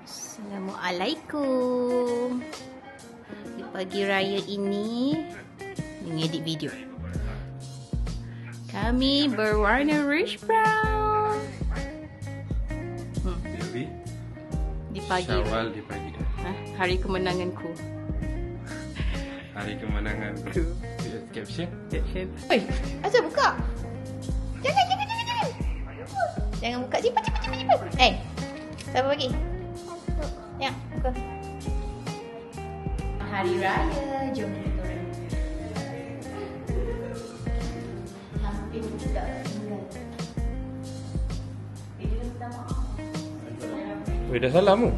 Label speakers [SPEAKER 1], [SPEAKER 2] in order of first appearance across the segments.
[SPEAKER 1] Assalamualaikum. Di pagi raya ini mengedit video. Kami berwarna rich brown. Di pagi.
[SPEAKER 2] Syawal di pagi dah.
[SPEAKER 1] Hari kemenanganku.
[SPEAKER 2] Hari kemenanganku. Caption.
[SPEAKER 1] Oi, asal buka? Jangan. Jangan buka. Cepat. Siapa bagi? Ya, buka. Hari raya, jom kita orang. Hampir tidak tinggal. Dia minta maaf.
[SPEAKER 2] Weh, dah salam tu?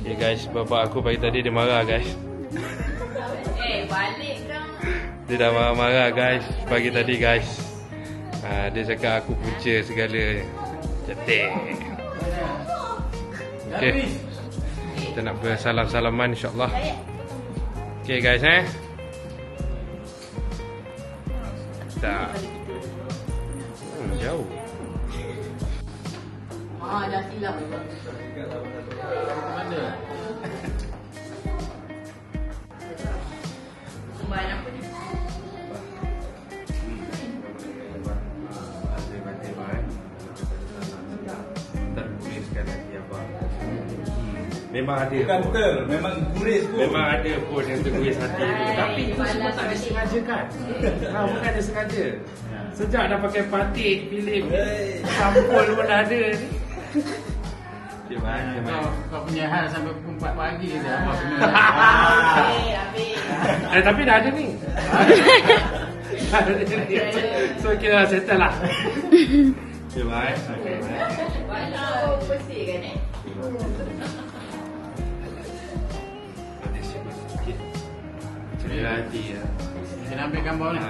[SPEAKER 2] Okay guys, bapak aku pagi tadi dia marah guys.
[SPEAKER 1] Balik kau.
[SPEAKER 2] Dia dah marah-marah guys pagi tadi guys. Dia cakap aku punca segala. Cetek. Okay, kita nak bersalam-salaman insyaAllah. Okay guys Tak. Jauh.
[SPEAKER 1] Dah silap.
[SPEAKER 2] Mana?
[SPEAKER 1] Sumbangan apa ni?
[SPEAKER 2] Memang ada.
[SPEAKER 3] Bukan ter, memang guris pun.
[SPEAKER 2] Memang ada pun yang terguris hati tu. Tapi itu semua tak disengaja kan? Bukan ada sengaja. Sejak dah pakai patik filem sampul pun dah ada ni.
[SPEAKER 3] Kau punya hal sampai pukul 4 pagi je. Apa kena?
[SPEAKER 1] Habis.
[SPEAKER 2] Tapi dah ada ni. So kira settle lah. Okay, bye.
[SPEAKER 1] Walau bersih kan
[SPEAKER 2] Ceria hati ya.
[SPEAKER 3] Saya ambil gambar ni.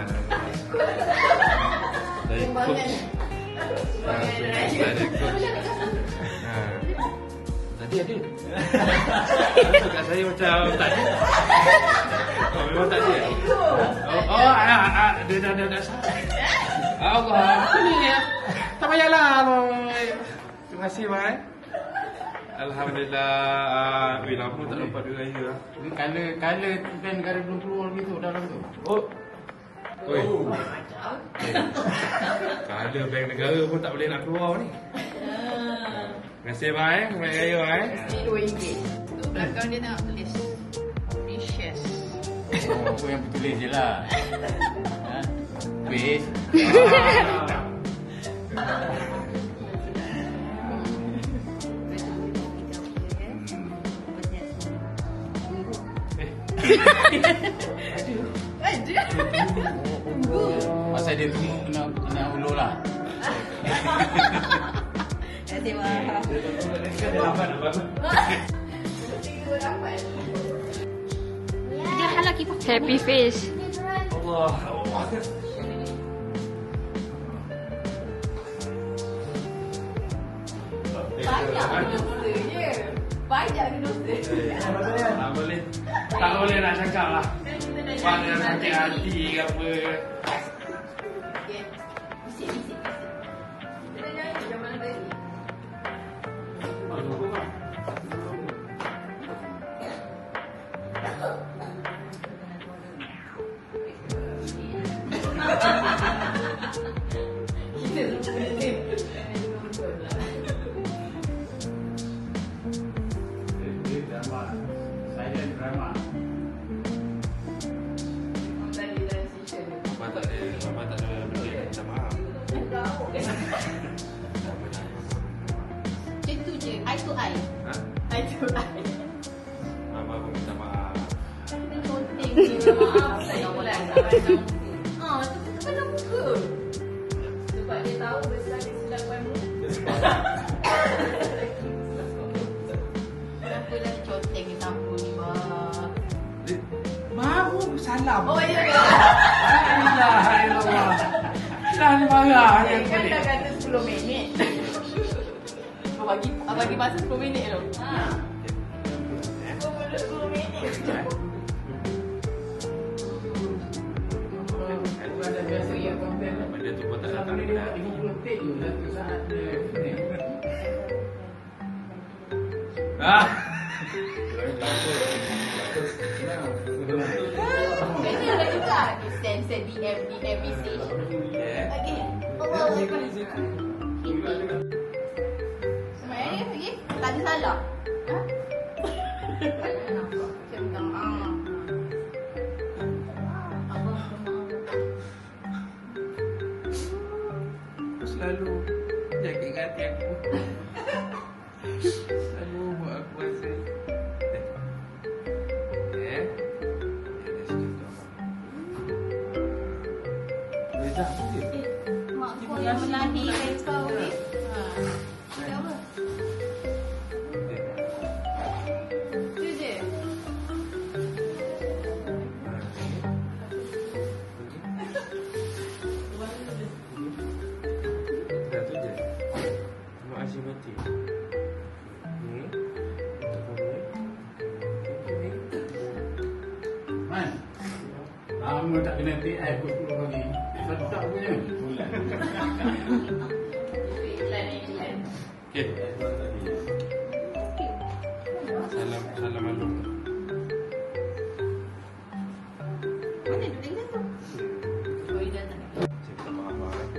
[SPEAKER 2] Dari coach. Dari coach. Tadi ada. Kat saya macam tak ada. Memang tak ada. Dia dah salah. Allah. Ini ya. Tak payahlah. Terima kasih bye. Alhamdulillah. Lama tak dapat duit raya.
[SPEAKER 3] Ni color pen negara belum keluar gitu dalam tu.
[SPEAKER 2] Oh. Oi. Kalau bank negara pun tak boleh nak keluar ni. Terima kasih bye. Selamat raya bye.
[SPEAKER 1] RM2. Tu belakang dia nak tulis Precious.
[SPEAKER 3] Aku yang bertulis je lah. Wait. Pasal dia tu kena ulur lah.
[SPEAKER 1] Terima kasih dia halal kita. Happy face.
[SPEAKER 2] Allah.
[SPEAKER 1] Banyak dosa.
[SPEAKER 2] Tak boleh nak cakap lah. Pada sakit hati ke apa.
[SPEAKER 1] Bisik. Kita nyanyi zaman tadi.
[SPEAKER 3] Silent drama.
[SPEAKER 2] Mama tak ada benda minta maaf.
[SPEAKER 1] Macam tu je, eye to eye. Eye to eye.
[SPEAKER 2] Mama pun minta maaf.
[SPEAKER 1] Kita conteng je, maaf. Saya bulan. Tapi kena muka. Sebab dia tahu besar dia silapan mu. Kenapa dah conteng ni sampul ni, Mak?
[SPEAKER 2] Baru salam.
[SPEAKER 1] Oh, ya.
[SPEAKER 2] Alhamdulillah. Dah ni marah yang
[SPEAKER 1] Kan
[SPEAKER 2] pelik.
[SPEAKER 1] dah kata 10 minit. Bagi masa 10 minit tu. 10 minit.
[SPEAKER 3] Ada biasa yang konten.
[SPEAKER 2] Dia tu pun tak datang.
[SPEAKER 3] 50 take je satu saat dia.
[SPEAKER 1] Kena lah juga. Sensor DM message. Okay. Allah Akbar. Sebenarnya lagi tak ada salah. Saya minta maaf.
[SPEAKER 2] Selalu jaga hati aku. Selalu buat aku rasa. Dah,
[SPEAKER 1] Mak kau yang melahirkan kau ni. Apa? Tu je.
[SPEAKER 2] dah tu je. Terima kasih mati. Ni.
[SPEAKER 3] Man, lama tak kena TI pukul 10 pagi. Sedap punya.
[SPEAKER 1] Iklan.
[SPEAKER 2] Okey. Salam malu.
[SPEAKER 1] Mana tu tinggal tu? Oh, dia tak.
[SPEAKER 2] Saya minta maaf bang.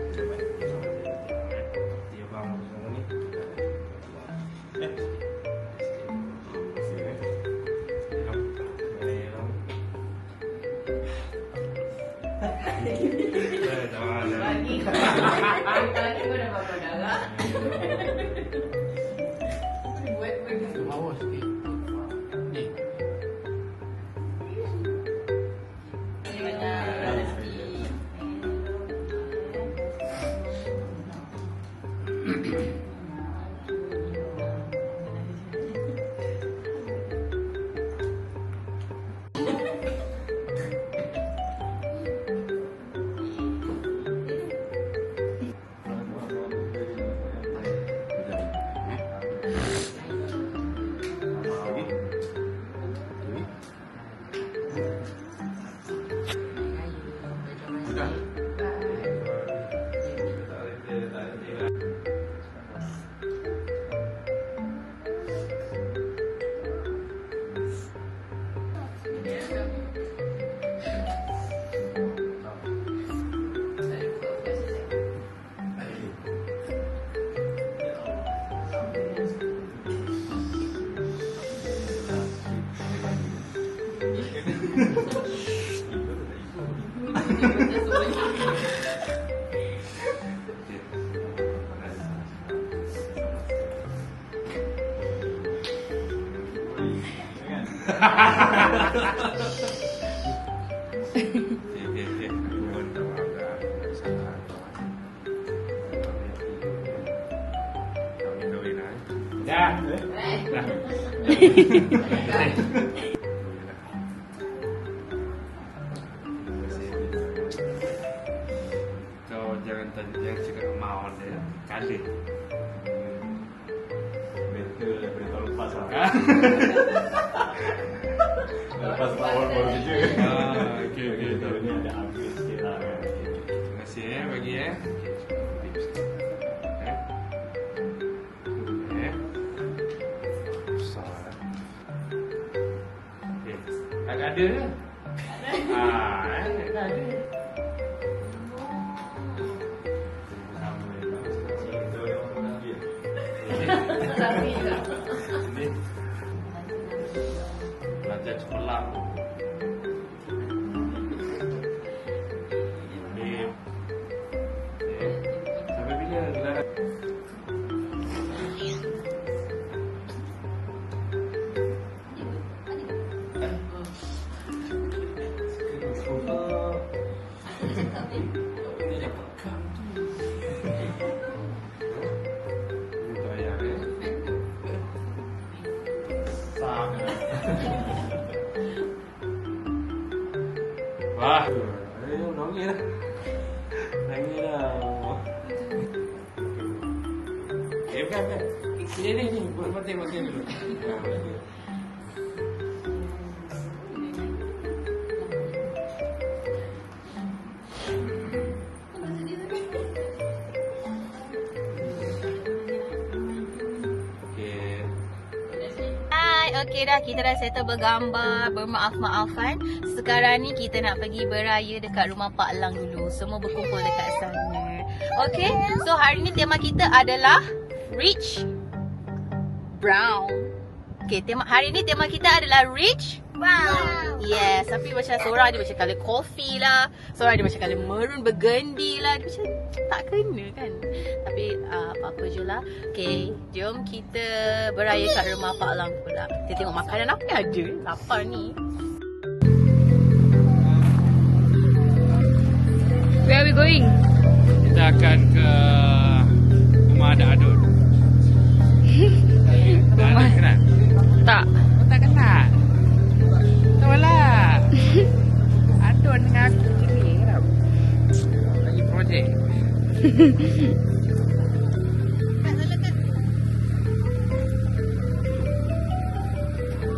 [SPEAKER 2] Dia bang semua ni.
[SPEAKER 1] Lagi. Lagi kau dah bawa darah. Buat begitu.
[SPEAKER 3] Bawa sikit. Ni.
[SPEAKER 1] Banyak rezeki.
[SPEAKER 2] Dah. Kau jangan cakap mau dia. Kali.
[SPEAKER 4] Better daripada tahun lepas lah. Lepas awal baru kerja.
[SPEAKER 2] Okey.
[SPEAKER 4] Tahun ni ada upgrade sikit lah kan.
[SPEAKER 2] Terima kasih bagi Agak ada ke? Agak ada.
[SPEAKER 4] Sama je. Kita yang orang dia.
[SPEAKER 1] Tapi tak.
[SPEAKER 2] Ini belajar cemerlang. Sampai bila gelaran? Wah, ayo nangis dah. Nangis dah. Bukan. Ni. Buat mati dulu. Okey.
[SPEAKER 1] Alright, okay dah. Kita dah settle bergambar, bermaaf-maafan. Sekarang ni kita nak pergi beraya dekat rumah Pak Lang dulu. Semua berkumpul dekat sana. Okay, so hari ni tema kita adalah Rich Brown. Okay, hari ni tema kita adalah Rich Brown. Yes, tapi macam seorang dia macam colour coffee lah, seorang dia macam colour maroon burgundy lah. Dia macam tak kena kan. Tapi apa-apa je lah. Okay, jom kita beraya kat rumah Pak Lang pula. Kita tengok makanan apa yang ada. Lapar ni. Where are we going?
[SPEAKER 2] Kita akan ke rumah Adak Adun. Dah ada kenal?
[SPEAKER 1] Tak.
[SPEAKER 2] Tak kenal? Tahu lah. Adun dengan aku ni tau. Lagi projek.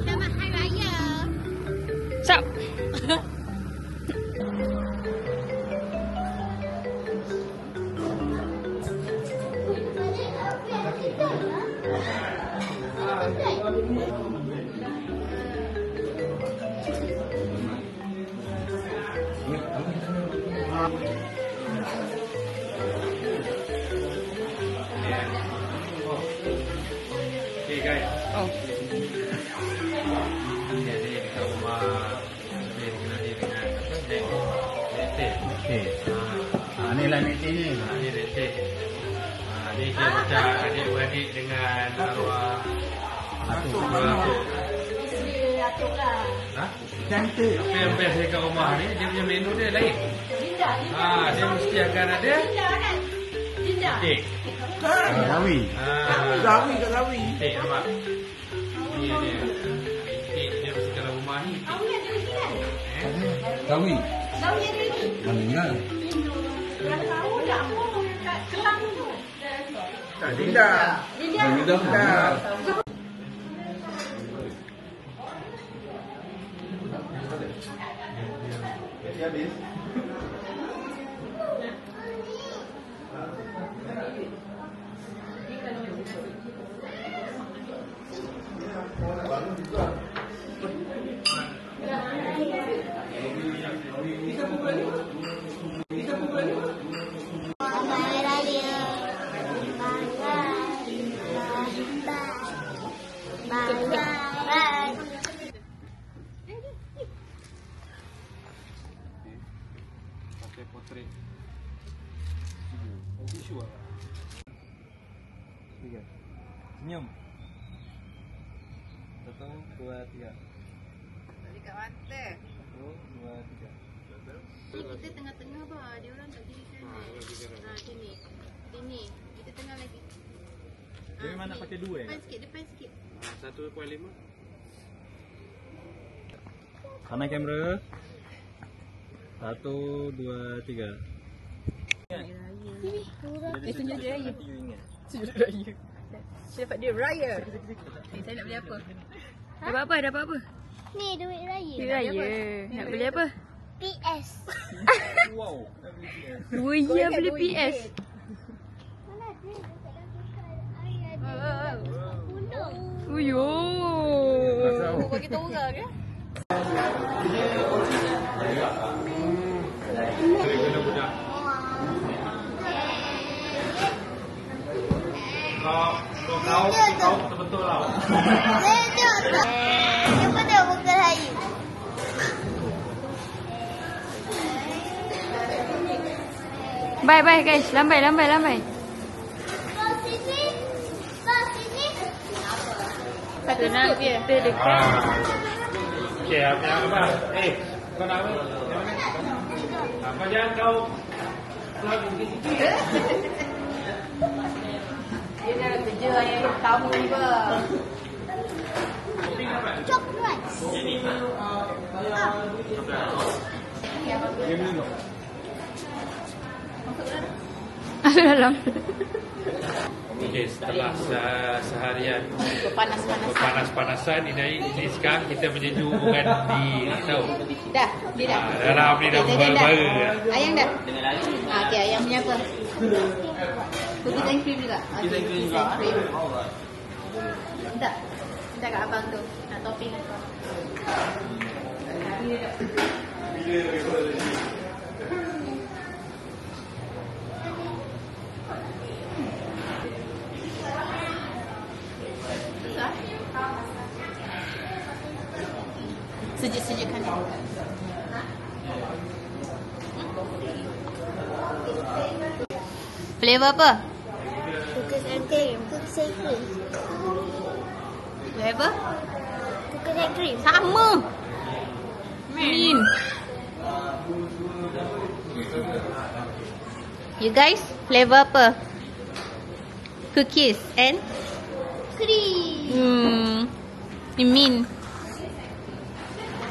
[SPEAKER 1] Selamat Hari Raya.
[SPEAKER 2] Cap. Okay guys.
[SPEAKER 1] Oh.
[SPEAKER 2] Dia ni dekat rumah. Dia kenal dia dengan apa? Netek.
[SPEAKER 3] Okey. Ni lah ni ni.
[SPEAKER 2] Ni Netek. Ni dia macam adik-beradik dengan arwah Atuk. Ha?
[SPEAKER 3] Cantik.
[SPEAKER 2] Apa yang best dekat rumah ni, dia punya menu dia lain. Dia mesti akan ada kek.
[SPEAKER 3] Rawi.
[SPEAKER 4] Rawi kat Rawi.
[SPEAKER 2] Kek nampak? Ni dia. Kek dia mesti kalau rumah ni.
[SPEAKER 3] Rawi.
[SPEAKER 1] Lawi ada lagi.
[SPEAKER 3] Mana?
[SPEAKER 1] Tahu tak apa kat Kelang tu?
[SPEAKER 4] Tak Dinda.
[SPEAKER 1] Dinda.
[SPEAKER 4] Habis.
[SPEAKER 2] Pakai potret. Tisu lah.
[SPEAKER 4] Senyum. 1, 2, 3.
[SPEAKER 1] Dekat mata.
[SPEAKER 4] 1, 2, 3.
[SPEAKER 1] Kita tengah-tengah bah. Dia orang tak kiri kanan. Sini. Sini. Kita tengah lagi.
[SPEAKER 4] Dia memang nak pakai 2
[SPEAKER 1] Depan sikit.
[SPEAKER 2] 1.5.
[SPEAKER 4] Kanan kamera. 1, 2, 3.
[SPEAKER 1] Tunjuk dia raya. Tunjuk raya. Saya dapat dia raya. Saya nak beli apa? Dapat apa? Dapat apa?
[SPEAKER 5] Ni duit raya.
[SPEAKER 1] Duit raya. Nak beli apa?
[SPEAKER 5] PS.
[SPEAKER 4] Wow, nak beli PS.
[SPEAKER 1] Ruya beli PS.
[SPEAKER 5] Mana ada dekat dalam tukar air ada. Puluh.
[SPEAKER 1] Uyo. Bagi tahu orang ke?
[SPEAKER 2] Kau betul-betul lah.
[SPEAKER 5] Lejak tak? Yang mana bukan raya?
[SPEAKER 1] Bye guys. Lambai.
[SPEAKER 5] Kau sini. Kau sini.
[SPEAKER 1] Satu nak dia. Dekat.
[SPEAKER 2] Okey, apa? Kau nak apa? Yang mana? Apa jangan kau
[SPEAKER 1] Dia dah kerja yang tamu ni bah.
[SPEAKER 5] Coklat.
[SPEAKER 1] Masuk dalam.
[SPEAKER 2] Okey, setelah seharian
[SPEAKER 1] Panas-panasan.
[SPEAKER 2] ini sekarang kita menuju bukan di tahu.
[SPEAKER 1] Dah, dia dah.
[SPEAKER 2] Dalam ni dah baru.
[SPEAKER 1] Ayam dah. Okey, ayam punya apa? Cookies and cream juga. Cookies and cream. Tak. minta kat abang tu. Nak topping apa? Sejuk-sejukkan dia. Flavor apa?
[SPEAKER 5] Cookies and cream. Cookies and cream.
[SPEAKER 1] Flavor?
[SPEAKER 5] Cookies and cream.
[SPEAKER 1] Sama. Min. You guys, flavor apa? Cookies and
[SPEAKER 5] Cream.
[SPEAKER 1] Min.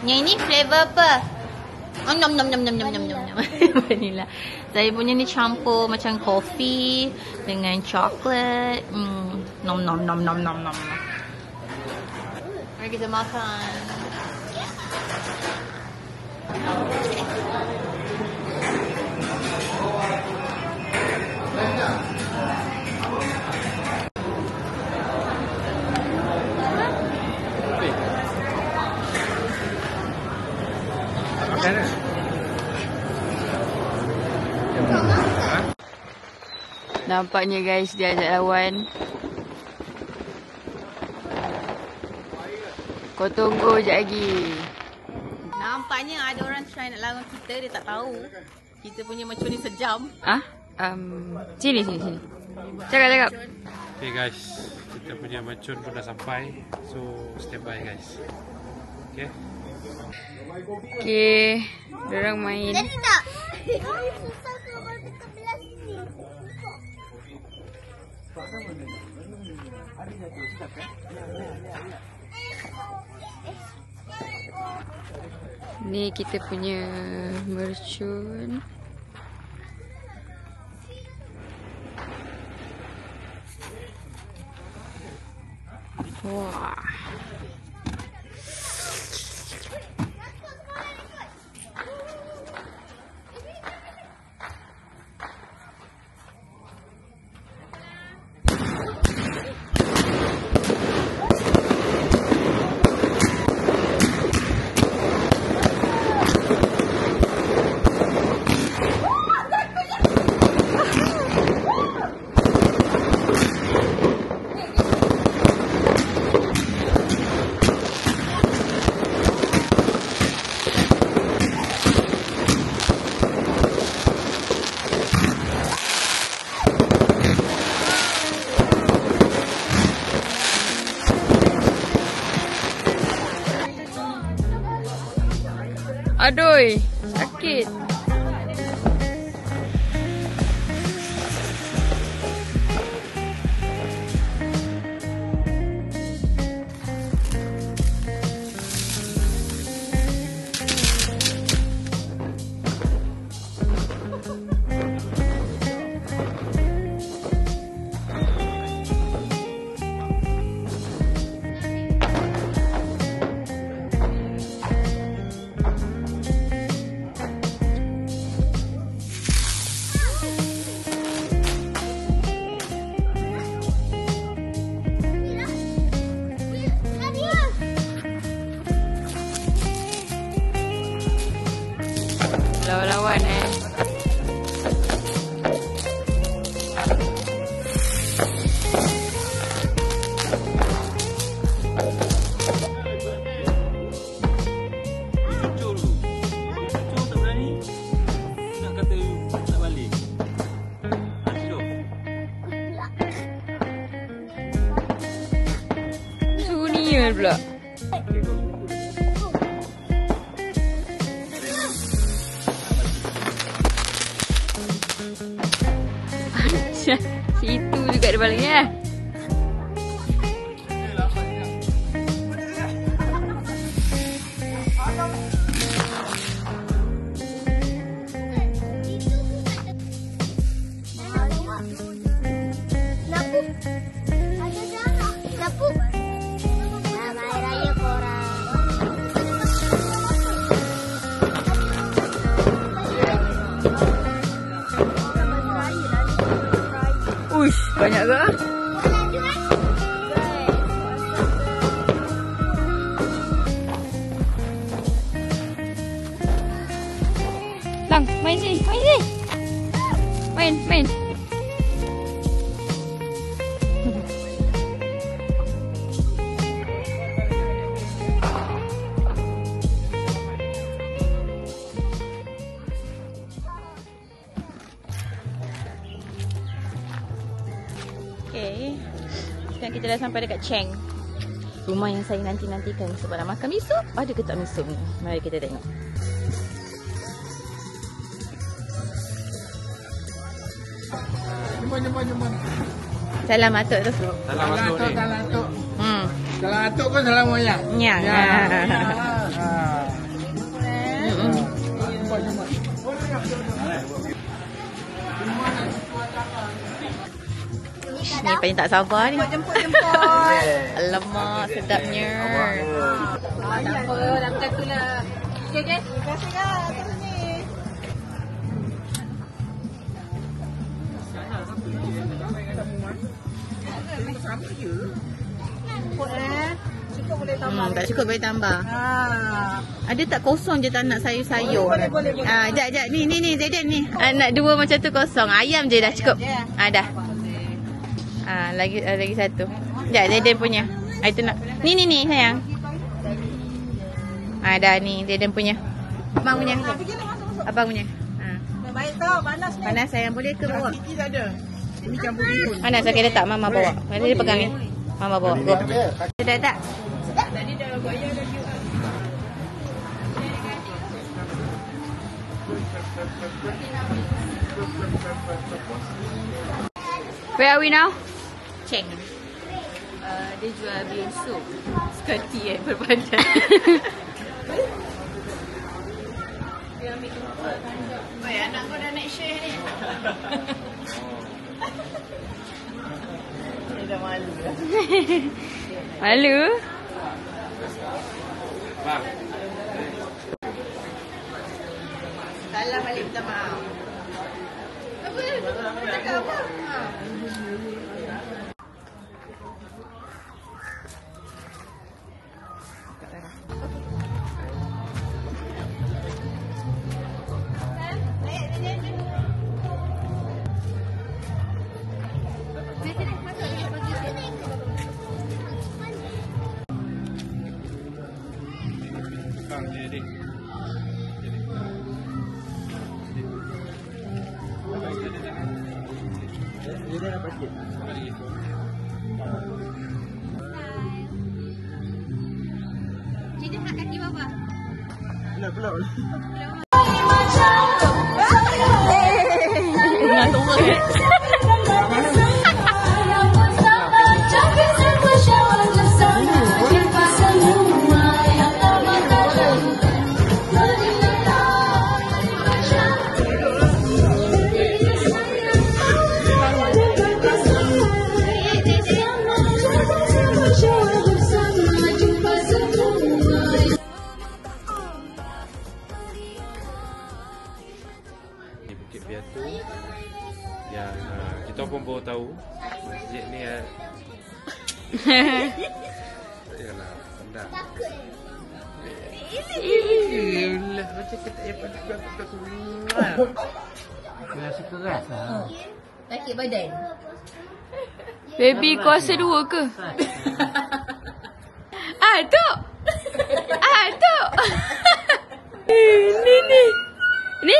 [SPEAKER 1] Yang ini flavor apa? Oh, nom nom nom nom nom nom nom. Vanilla. Saya punya ni campur macam kopi dengan coklat. Nom nom nom nom nom nom. Mari kita makan.
[SPEAKER 2] Makan dah.
[SPEAKER 1] Nampaknya guys dia ajak lawan. Kau tunggu sekejap lagi. Nampaknya ada orang try nak lawan kita, dia tak tahu. Kita punya macam ni sejam. Sini. Cakap.
[SPEAKER 2] Okay guys, kita punya mercun pun dah sampai. So stand by guys. Okay.
[SPEAKER 1] Okay, dorang main.
[SPEAKER 5] Jadi tak? Susah kalau kita belah sini.
[SPEAKER 1] Ni kita punya mercun. Wah. Aduh, sakit. Lawan-lawan
[SPEAKER 4] Cucur tu. Cucur tak berani. Nak kata tak balik. Cucur.
[SPEAKER 1] Sunyian pula. Situ juga dia baliknya.
[SPEAKER 5] Lapuk. Ada darah. Lapuk. Nah, air raya korang.
[SPEAKER 1] Uish, banyak ke? kita dah sampai dekat Cheng. Rumah yang saya nanti-nantikan sebab nak makan miso. Ada ke tak miso ni? Mari kita tengok.
[SPEAKER 3] Jemput.
[SPEAKER 1] Salam atuk tu.
[SPEAKER 2] Salam masuk ni.
[SPEAKER 3] Salam atuk.
[SPEAKER 1] Hmm.
[SPEAKER 3] Salam atuk pun salam moyang.
[SPEAKER 1] Ya. Ni paling tak sabar ni.
[SPEAKER 5] Jemput.
[SPEAKER 1] Alamak, sedapnya.
[SPEAKER 5] Tak apa, nak kata lah. Okay. Terima kasih kak. Terus ni. Cukup boleh tambah.
[SPEAKER 1] Tak cukup boleh tambah. Ada tak kosong je tak nak sayur-sayur?
[SPEAKER 5] Boleh.
[SPEAKER 1] Sekejap. Ni Zaidan ni. Nak dua macam tu kosong. Ayam je dah cukup. Dah. Lagi satu. Sekejap Zaidan punya. Itu nak. Ni sayang. Dah ni Zaidan punya. Abang punya. Abang punya.
[SPEAKER 5] Baik tau, panas ni.
[SPEAKER 1] Panas sayang, boleh ke bawa?
[SPEAKER 3] Kiki tak ada. Ini campur bihun.
[SPEAKER 1] Panas saya letak mama bawa. Nanti dia pegang ni. Mama bawa. Go. Sedap tak? Where are we now? Cheng. Dia jual bean soup. Sekali berbadan. Anak kau dah naik share ni. Dia dah malu. Malu?
[SPEAKER 2] Bang.
[SPEAKER 1] Salam balik, minta maaf. Apa? Cakap apa? Jadi nak kaki bapa?
[SPEAKER 3] Pelak.
[SPEAKER 1] Nak tunggu
[SPEAKER 2] Bukit Piatu yang kita pun baru tahu masjid ni yalah rendah. Iyalah macam kita tak payah
[SPEAKER 3] Rasa keras lah.
[SPEAKER 1] sakit badan. Baby kuasa 2 ke? Tok. Ni. Ni?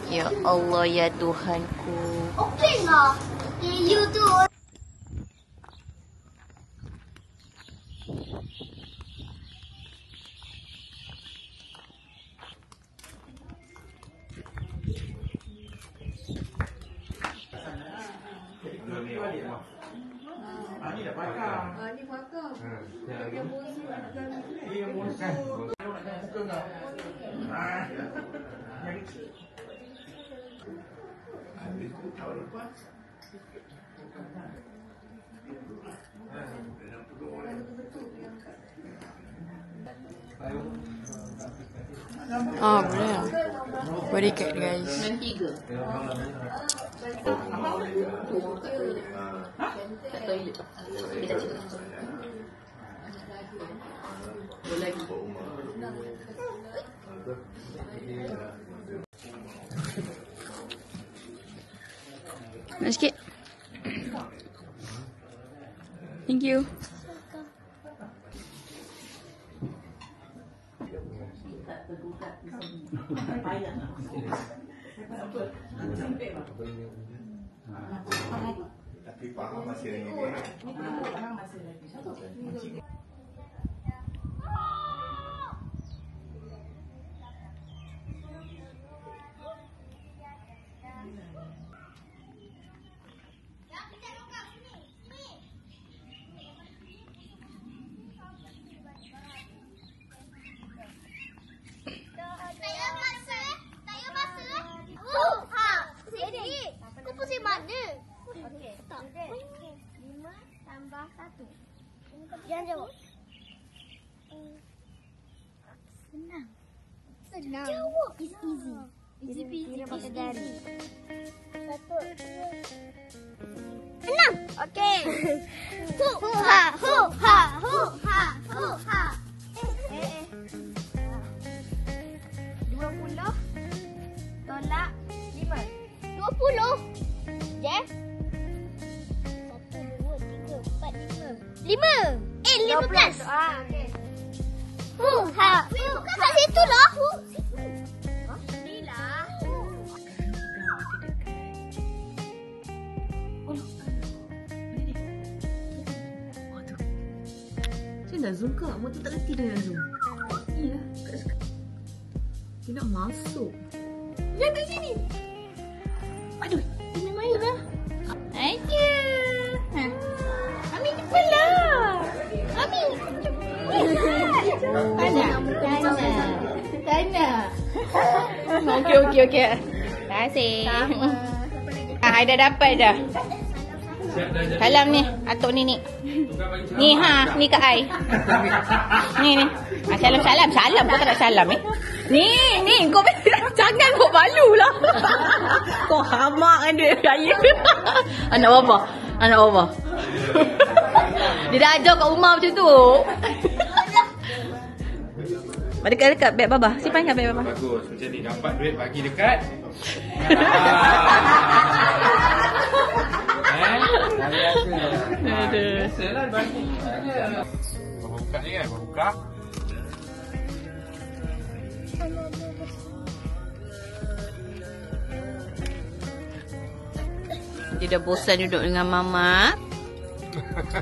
[SPEAKER 1] Ya Allah ya Tuhanku.
[SPEAKER 5] Okey lah. You tu.
[SPEAKER 3] Ni dah pakar.
[SPEAKER 5] Ni pakar.
[SPEAKER 3] Ni yang musuh. Buka tak?
[SPEAKER 6] Oh, boleh. Body cat guys.
[SPEAKER 1] Nanti ke? Kat toilet. Kita cakap. Boleh lagi.
[SPEAKER 6] Nak sikit. Thank you.
[SPEAKER 7] Tapi faham masih lagi.
[SPEAKER 8] Jangan jawab. Senang. Jawab. It's easy. Easy peasy pakai jari. 1, 2, 6. Okey. Hu ha hu ha hu ha hu ha. 20 tolak 5. 20. Ya. 1, 2, 3, 4, 5. 15. Ah, okey. Hu ha. Bukan kat situ lah. Ni lah.
[SPEAKER 1] Saya nak zoom kak. Motor tak reti dengan zoom. Iya. Dia nak masuk. Jangan kat sini. Aduh. Ini main lah. Aja. Ami cepatlah. Ami cepat. Tanya. Okey. Terima kasih. Dah dapat dah. Salam ni, atuk ni. Ni ni kat ai. Ni. Salam kau tak nak salam Ni kau jangan kau malu lah. Kau hamak kan dia raya. Anak bapa. Dia dah ajar kat rumah macam tu. Dekat beg baba. Simpan kat beg baba.
[SPEAKER 2] Bagus. Macam ni dapat duit bagi dekat. Biasalah bagi. Baru buka ni kan? Baru buka.
[SPEAKER 1] Dia dah bosan duduk dengan mama.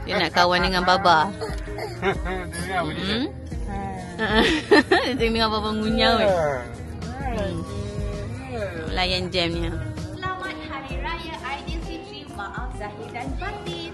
[SPEAKER 1] Dia nak kawan dengan baba. Dia tengok baba ngunyau. Layan jamnya. Selamat Hari Raya Aidilfitri. Maaf Zahir dan Batin.